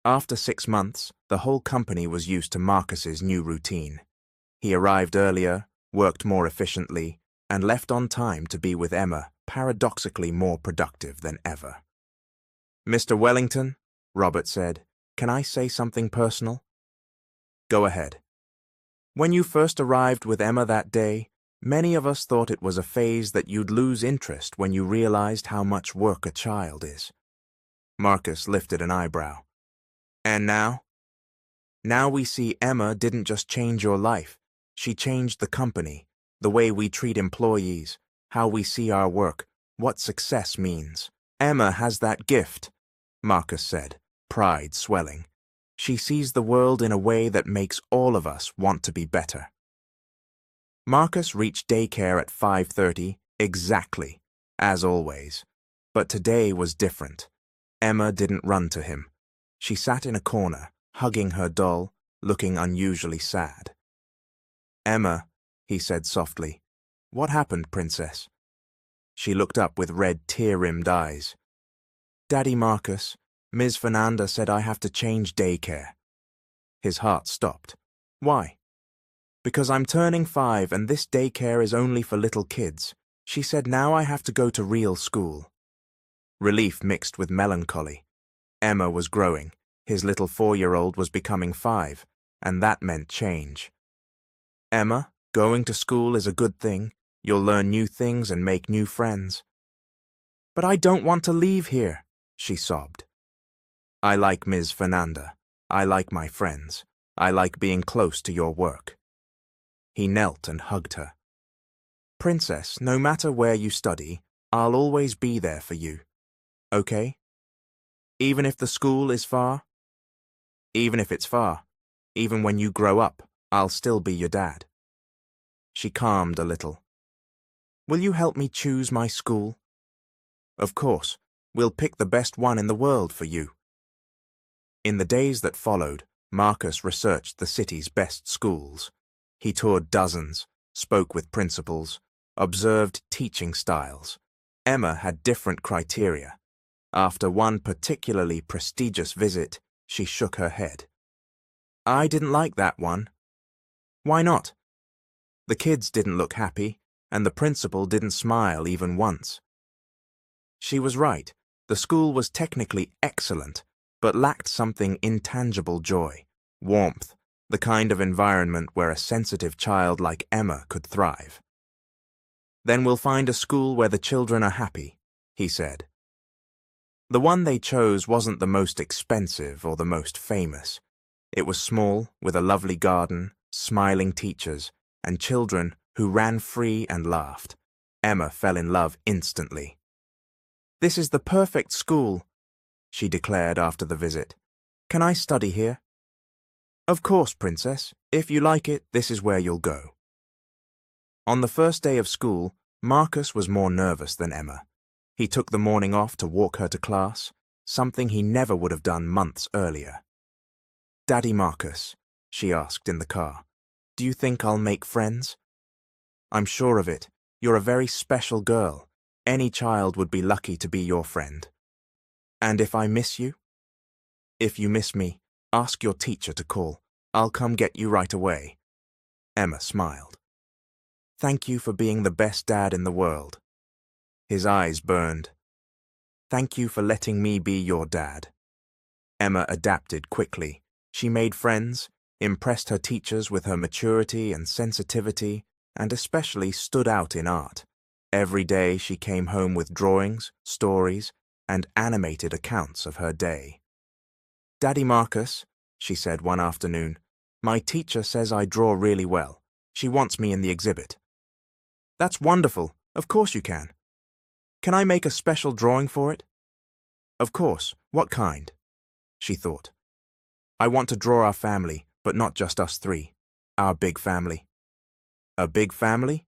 After 6 months, the whole company was used to Marcus's new routine. He arrived earlier, worked more efficiently, and left on time to be with Emma, paradoxically more productive than ever. "Mr. Wellington," Robert said, "can I say something personal?" "Go ahead." "When you first arrived with Emma that day, many of us thought it was a phase that you'd lose interest when you realized how much work a child is." Marcus lifted an eyebrow. "And now?" "Now we see Emma didn't just change your life. She changed the company, the way we treat employees, how we see our work, what success means. Emma has that gift," Marcus said, pride swelling. "She sees the world in a way that makes all of us want to be better." Marcus reached daycare at 5:30, exactly, as always. But today was different. Emma didn't run to him. She sat in a corner, hugging her doll, looking unusually sad. "Emma," he said softly, "what happened, princess?" She looked up with red, tear-rimmed eyes. "Daddy Marcus, Ms. Fernanda said I have to change daycare." His heart stopped. "Why?" "Because I'm turning 5 and this daycare is only for little kids. She said now I have to go to real school." Relief mixed with melancholy. Emma was growing. His little 4-year-old was becoming 5, and that meant change. "Emma, going to school is a good thing. You'll learn new things and make new friends." "But I don't want to leave here," she sobbed. "I like Ms. Fernanda. I like my friends. I like being close to your work." He knelt and hugged her. "Princess, no matter where you study, I'll always be there for you. Okay? Even if the school is far? Even if it's far, even when you grow up, I'll still be your dad." She calmed a little. "Will you help me choose my school?" "Of course. We'll pick the best one in the world for you." In the days that followed, Marcus researched the city's best schools. He toured dozens, spoke with principals, observed teaching styles. Emma had different criteria. After one particularly prestigious visit, she shook her head. "I didn't like that one." "Why not?" "The kids didn't look happy, and the principal didn't smile even once." She was right. The school was technically excellent, but lacked something intangible joy, warmth, the kind of environment where a sensitive child like Emma could thrive. "Then we'll find a school where the children are happy," he said. The one they chose wasn't the most expensive or the most famous. It was small, with a lovely garden, smiling teachers, and children who ran free and laughed. Emma fell in love instantly. "This is the perfect school," she declared after the visit. "Can I study here?" "Of course, princess. If you like it, this is where you'll go." On the first day of school, Marcus was more nervous than Emma. He took the morning off to walk her to class, something he never would have done months earlier. "Daddy Marcus," she asked in the car, "do you think I'll make friends?" "I'm sure of it. You're a very special girl. Any child would be lucky to be your friend." "And if I miss you?" "If you miss me, ask your teacher to call. I'll come get you right away." Emma smiled. "Thank you for being the best dad in the world." His eyes burned. "Thank you for letting me be your dad." Emma adapted quickly. She made friends, impressed her teachers with her maturity and sensitivity, and especially stood out in art. Every day she came home with drawings, stories, and animated accounts of her day. "Daddy Marcus," she said one afternoon, "my teacher says I draw really well. She wants me in the exhibit." "That's wonderful. Of course you can. Can I make a special drawing for it?" "Of course. What kind?" She thought. "I want to draw our family, but not just us three. Our big family." "A big family?"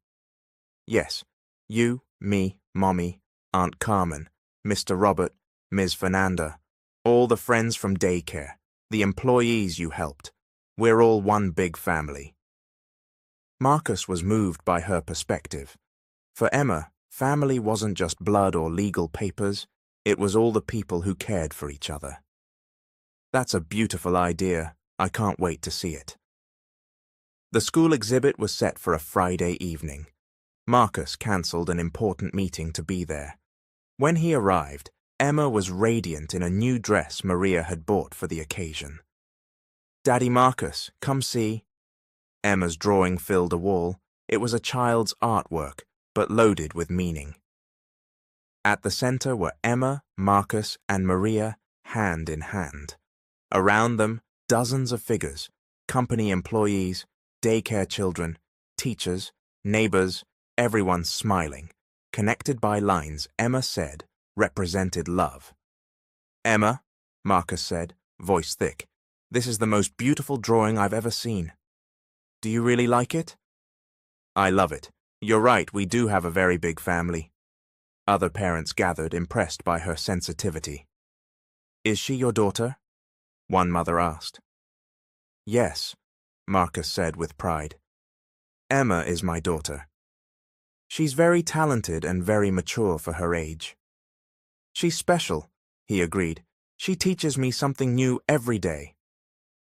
"Yes. You, me, Mommy, Aunt Carmen, Mr. Robert, Ms. Fernanda, all the friends from daycare, the employees you helped. We're all one big family." Marcus was moved by her perspective. For Emma, family wasn't just blood or legal papers, it was all the people who cared for each other. "That's a beautiful idea. I can't wait to see it." The school exhibit was set for a Friday evening. Marcus cancelled an important meeting to be there. When he arrived, Emma was radiant in a new dress Maria had bought for the occasion. "Daddy Marcus, come see." Emma's drawing filled a wall. It was a child's artwork, but loaded with meaning. At the center were Emma, Marcus, and Maria, hand in hand. Around them, dozens of figures, company employees, daycare children, teachers, neighbors, everyone smiling, connected by lines Emma said represented love. "Emma," Marcus said, voice thick, "this is the most beautiful drawing I've ever seen. Do you really like it?" "I love it. You're right, we do have a very big family." Other parents gathered, impressed by her sensitivity. "Is she your daughter?" one mother asked. "Yes," Marcus said with pride. "Emma is my daughter. She's very talented and very mature for her age." "She's special," he agreed. "She teaches me something new every day."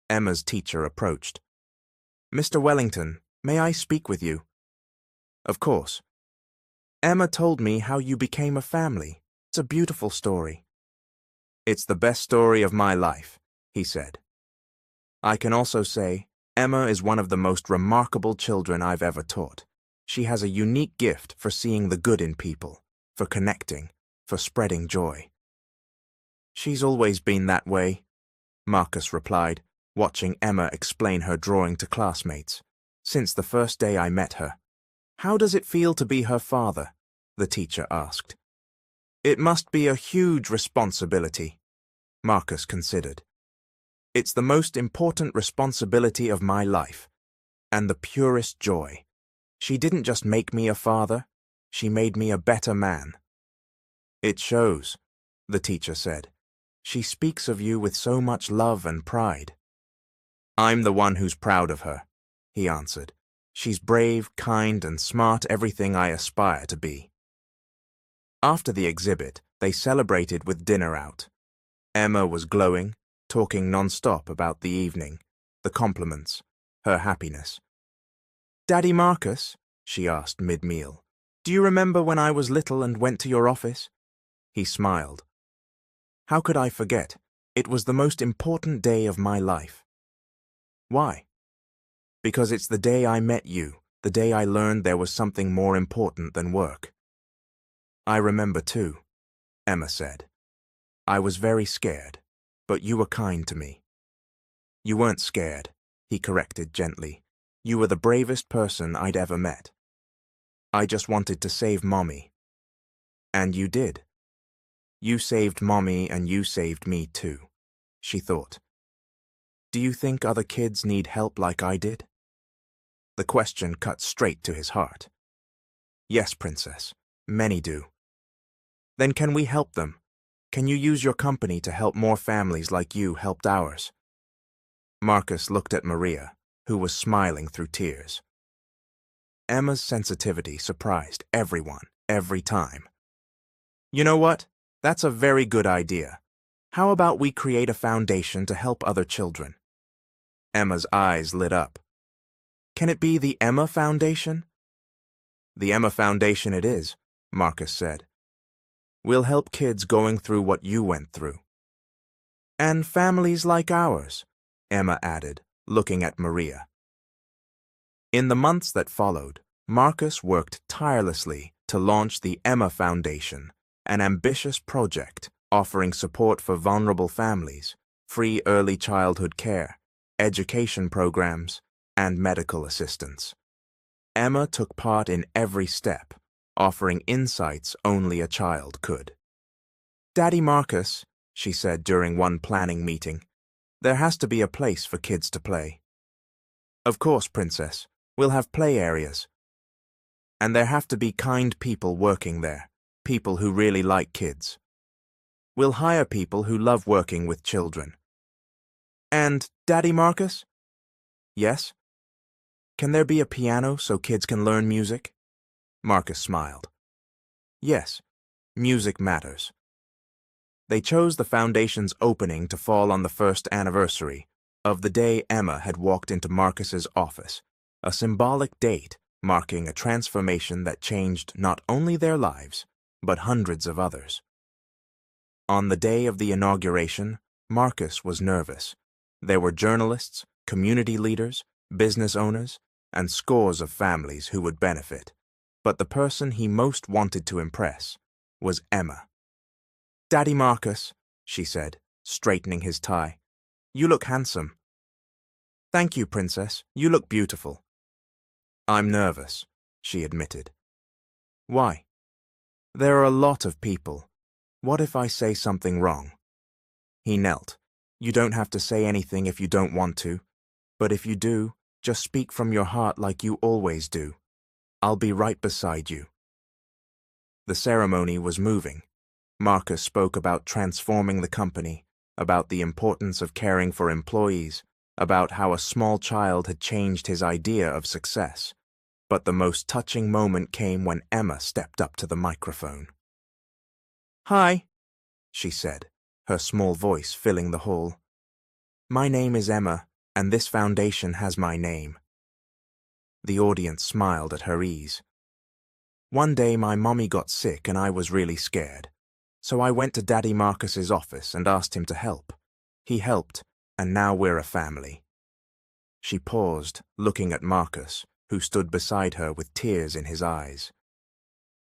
Emma's teacher approached. "Mr. Wellington, may I speak with you?" "Of course." "Emma told me how you became a family. It's a beautiful story." "It's the best story of my life," he said. "I can also say Emma is one of the most remarkable children I've ever taught. She has a unique gift for seeing the good in people, for connecting, for spreading joy." "She's always been that way," Marcus replied, watching Emma explain her drawing to classmates. "Since the first day I met her." "How does it feel to be her father?" the teacher asked. "It must be a huge responsibility," Marcus considered. "It's the most important responsibility of my life, and the purest joy. She didn't just make me a father, she made me a better man." "It shows," the teacher said. "She speaks of you with so much love and pride." "I'm the one who's proud of her," he answered. "She's brave, kind, and smart, everything I aspire to be." After the exhibit, they celebrated with dinner out. Emma was glowing, talking non-stop about the evening, the compliments, her happiness. "Daddy Marcus," she asked mid-meal, "do you remember when I was little and went to your office?" He smiled. "How could I forget? It was the most important day of my life." "Why?" "Because it's the day I met you, the day I learned there was something more important than work." "I remember too," Emma said. "I was very scared, but you were kind to me." "You weren't scared," he corrected gently. "You were the bravest person I'd ever met. I just wanted to save Mommy." "And you did. You saved Mommy and you saved me too," she thought. "Do you think other kids need help like I did?" The question cut straight to his heart. "Yes, Princess, many do." Then can we help them? Can you use your company to help more families like you helped ours? Marcus looked at Maria, who was smiling through tears. Emma's sensitivity surprised everyone, every time. You know what? That's a very good idea. How about we create a foundation to help other children? Emma's eyes lit up. Can it be the Emma Foundation? The Emma Foundation it is, Marcus said. We'll help kids going through what you went through. And families like ours, Emma added, looking at Maria. In the months that followed, Marcus worked tirelessly to launch the Emma Foundation, an ambitious project offering support for vulnerable families, free early childhood care, education programs, and medical assistance. Emma took part in every step, offering insights only a child could. Daddy Marcus, she said during one planning meeting, there has to be a place for kids to play. Of course, Princess, we'll have play areas. And there have to be kind people working there, people who really like kids. We'll hire people who love working with children. And, Daddy Marcus? Yes? Can there be a piano so kids can learn music? Marcus smiled. Yes, music matters. They chose the foundation's opening to fall on the first anniversary of the day Emma had walked into Marcus's office, a symbolic date marking a transformation that changed not only their lives, but hundreds of others. On the day of the inauguration, Marcus was nervous. There were journalists, community leaders, business owners, and scores of families who would benefit. But the person he most wanted to impress was Emma. Daddy Marcus, she said, straightening his tie, you look handsome. Thank you, Princess. You look beautiful. I'm nervous, she admitted. Why? There are a lot of people. What if I say something wrong? He knelt. You don't have to say anything if you don't want to, but if you do, just speak from your heart like you always do. I'll be right beside you. The ceremony was moving. Marcus spoke about transforming the company, about the importance of caring for employees, about how a small child had changed his idea of success. But the most touching moment came when Emma stepped up to the microphone. Hi, she said, her small voice filling the hall. My name is Emma, and this foundation has my name. The audience smiled at her ease. One day my mommy got sick and I was really scared. So I went to Daddy Marcus's office and asked him to help. He helped, and now we're a family. She paused, looking at Marcus, who stood beside her with tears in his eyes.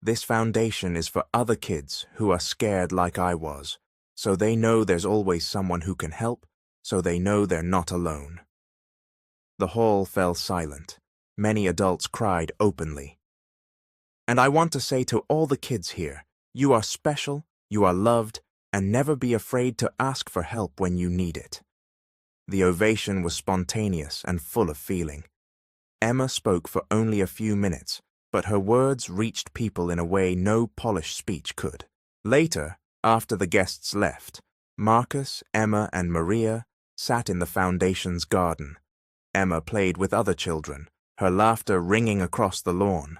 This foundation is for other kids who are scared like I was, so they know there's always someone who can help, so they know they're not alone. The hall fell silent. Many adults cried openly. And I want to say to all the kids here, you are special, you are loved, and never be afraid to ask for help when you need it. The ovation was spontaneous and full of feeling. Emma spoke for only a few minutes, but her words reached people in a way no polished speech could. Later, after the guests left, Marcus, Emma, and Maria sat in the foundation's garden. Emma played with other children, her laughter ringing across the lawn.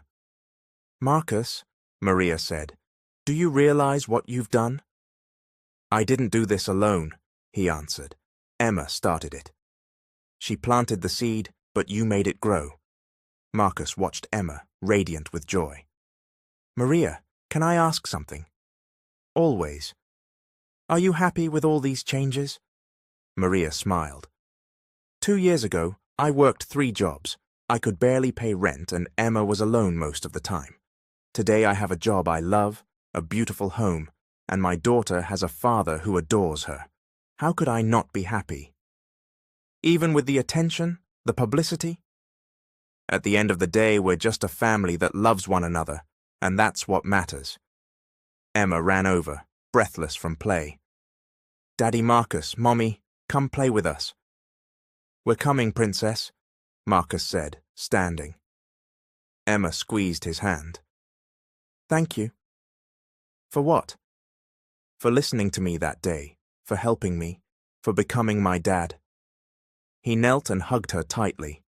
Marcus, Maria said, do you realize what you've done? I didn't do this alone, he answered. Emma started it. She planted the seed, but you made it grow. Marcus watched Emma, radiant with joy. Maria, can I ask something? Always. Are you happy with all these changes? Maria smiled. 2 years ago, I worked 3 jobs. I could barely pay rent and Emma was alone most of the time. Today I have a job I love, a beautiful home, and my daughter has a father who adores her. How could I not be happy? Even with the attention, the publicity? At the end of the day, we're just a family that loves one another, and that's what matters. Emma ran over, breathless from play. Daddy Marcus, Mommy, come play with us. We're coming, Princess, Marcus said, standing. Emma squeezed his hand. Thank you. For what? For listening to me that day, for helping me, for becoming my dad. He knelt and hugged her tightly.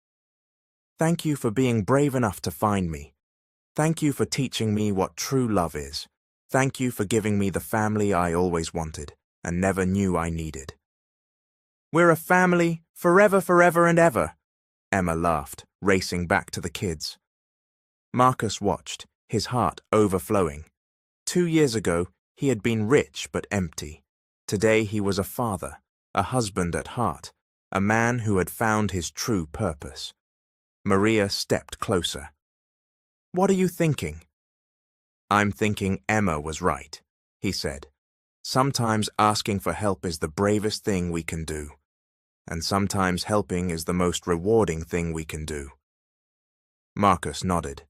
Thank you for being brave enough to find me. Thank you for teaching me what true love is. Thank you for giving me the family I always wanted and never knew I needed. We're a family, forever, forever and ever, Emma laughed, racing back to the kids. Marcus watched, his heart overflowing. 2 years ago, he had been rich but empty. Today he was a father, a husband at heart, a man who had found his true purpose. Maria stepped closer. What are you thinking? I'm thinking Emma was right, he said. Sometimes asking for help is the bravest thing we can do. And sometimes helping is the most rewarding thing we can do. Marcus nodded.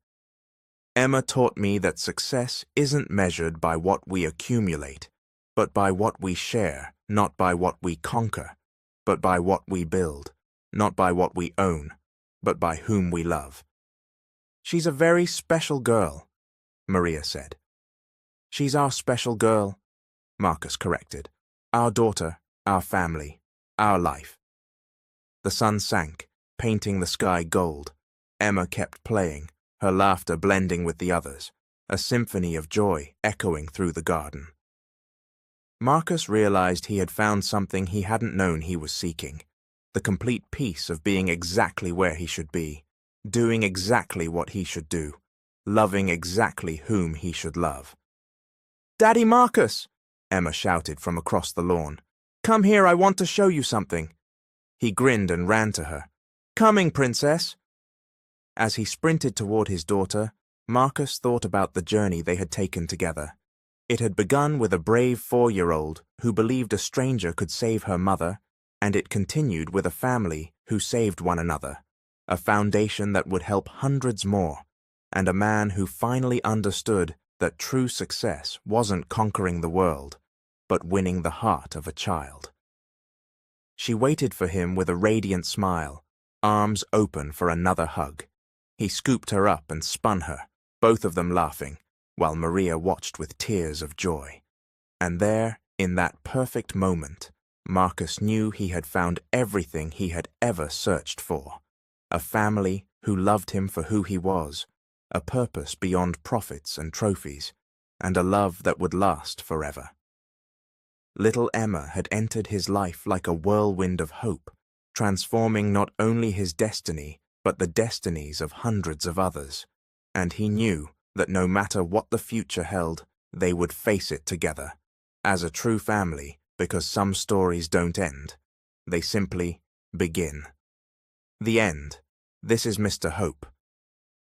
Emma taught me that success isn't measured by what we accumulate, but by what we share, not by what we conquer, but by what we build, not by what we own, but by whom we love. She's a very special girl, Maria said. She's our special girl, Marcus corrected. Our daughter, our family, our life. The sun sank, painting the sky gold. Emma kept playing, her laughter blending with the others, a symphony of joy echoing through the garden. Marcus realized he had found something he hadn't known he was seeking, the complete peace of being exactly where he should be, doing exactly what he should do, loving exactly whom he should love. Daddy Marcus! Emma shouted from across the lawn. Come here, I want to show you something. He grinned and ran to her. Coming, princess! As he sprinted toward his daughter, Marcus thought about the journey they had taken together. It had begun with a brave 4-year-old who believed a stranger could save her mother, and it continued with a family who saved one another, a foundation that would help hundreds more, and a man who finally understood that true success wasn't conquering the world, but winning the heart of a child. She waited for him with a radiant smile, arms open for another hug. He scooped her up and spun her, both of them laughing, while Maria watched with tears of joy. And there, in that perfect moment, Marcus knew he had found everything he had ever searched for. A family who loved him for who he was, a purpose beyond profits and trophies, and a love that would last forever. Little Emma had entered his life like a whirlwind of hope, transforming not only his destiny, but the destinies of hundreds of others. And he knew that no matter what the future held, they would face it together, as a true family, because some stories don't end. They simply begin. The end. This is Mr. Hope.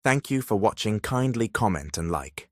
Thank you for watching. Kindly comment and like.